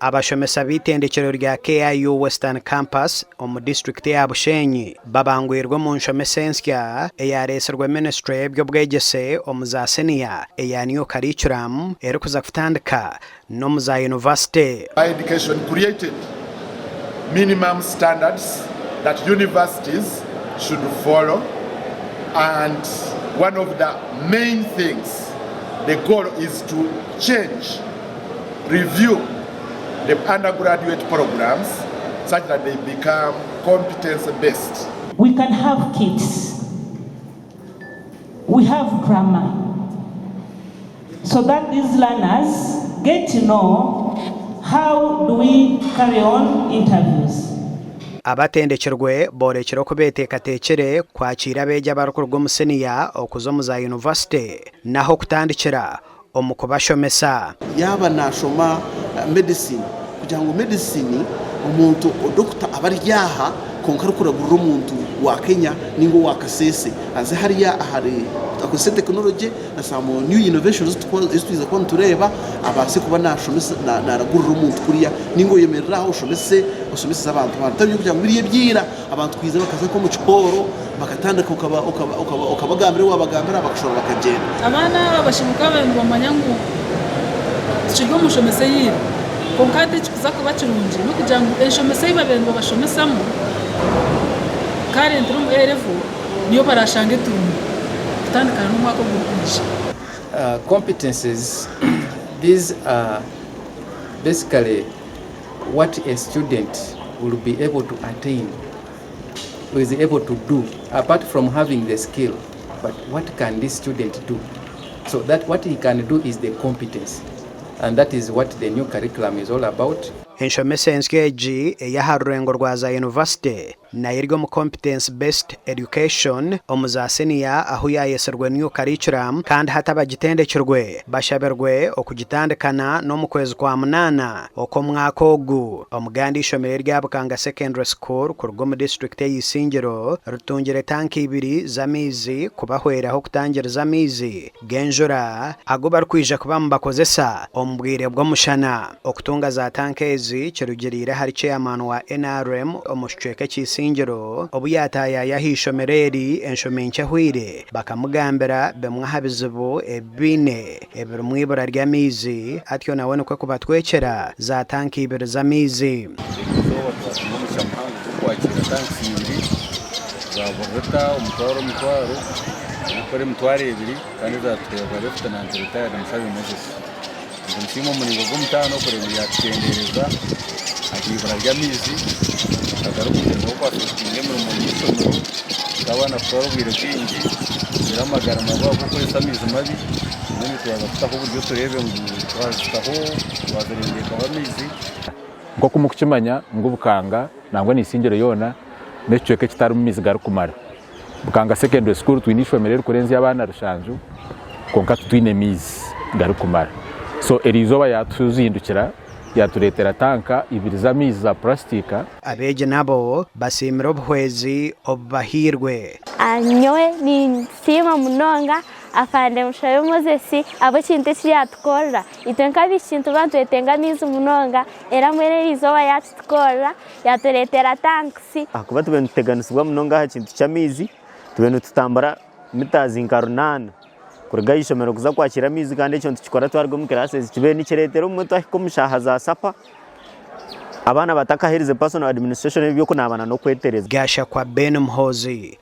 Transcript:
abashomesa b'itendekero rya KIU Western Campus omu district ya Bushenyi babangwirwe mu nshomesensya eyareserwe ministry by'Obwegyese omu za senior eya new curriculum erikuza kutandika no mu za university. Education created minimum standards that universities should follow, and one of the main things, the goal is to change, review the undergraduate programs such that they become competence-based. We can have kids. We have grammar. So that these learners get to know how do we carry on interviews. Abatendekerwe borekero kubeteekateekere kwakira abeegi abarukurwa omu senior okuza omu za university naho kutandikira omu kubashomesa. Yaba nashoma medicine kugira ngo medicine omuntu doctor abaryaha konkara kuragura omuntu wa Kenya ningo wa kasese aze hariya ahari akose technology na samo new innovations twiza ko tureba abase kuba nashomesa naragura omuntu kuriya ningo yemereraho ushomese abantu batabyo kugira ngo biriye byira abantu twiza bakaza ko mu cyoro bakatandika ukabagambira wabagambira bakashobora bakagenda. Abaana babashimuka bamanya ngo kigo mushomese yiri konkate kikuza kuba kirungi no kugira ngo enshomese y'ibabendo babashomesamo current room level niyo barashange turungi kutandikana n'umwaka w'ubukunji. Competences, these are basically what a student will be able to attain, who is able to do, apart from having the skill. But what can this student do? So that what he can do is the competence. And that is what the new curriculum is all about. Enshomesensya egi eyaharurengo rwa za university nayirgo mu competence based education omu za senior aho yayeserwe new curriculum kandi hatabagitendekerwe bashaberwe okugitandikana no mu kwezi kwa munana okomwaka ogu omuganda Eishomero rya Bukanga Secondary School kurgo mu district ya Isingiro ritungire tanka 2 z'amizi kubahweraho kutangiriza amizi genjura ago barkwija kuba mubakozesa ombwire bwo mushana okutunga za tanka kirugirira hari chairman wa NRM omushweke cy'Isingiro obuyataya yahishomereri enshomenche hwire bakamugambira bemwahabizibu ebine ebirumwibura ry'amizi atyo nawone kwe kubatwekera za tanki 2 z'amizi. Msimo mningo gumtano kuri yatendereza akibara ry'amizi agarukuza ko afite mu munyisomero abana twabwire kingi biramagara mabwa kuko isamizi mabi n'imiti yagafata ko buryo turebe ngo twazitaho wazerenge kabamizi ngo kumukimanya ngo Bukanga nangwa ni Isingiro yona necweke kitari mu mizi garukumara Bukanga Secondary School twinishomero kurenza y'abana rushanju konka twine mizi garukumara. So erizoba yatuzindukira yaturetera tanka 2 z'amizi za plastika. Abeje nabo basimira obuhwezi obahirwe. Anyowe ni sima munonga afande mushayo Mozesi abo kinte cyatkorra itenka bishintu bantu etenga mizi munonga era mwere rizoba yatkorra yaturetera tanksi akuba tubenu teganisibwa munonga ha kintu cy'amizi tubenu tutambara mitazi nkarunana kurga Eishomero kuza kwakira amizi kandi icyo ntikikora twarwo mu classes kibe ni kiretero umwe twahiko mushaha za sapa abana batakahirize personal administration byo kunabana no kwetereza gasha kwa Ben Mhozi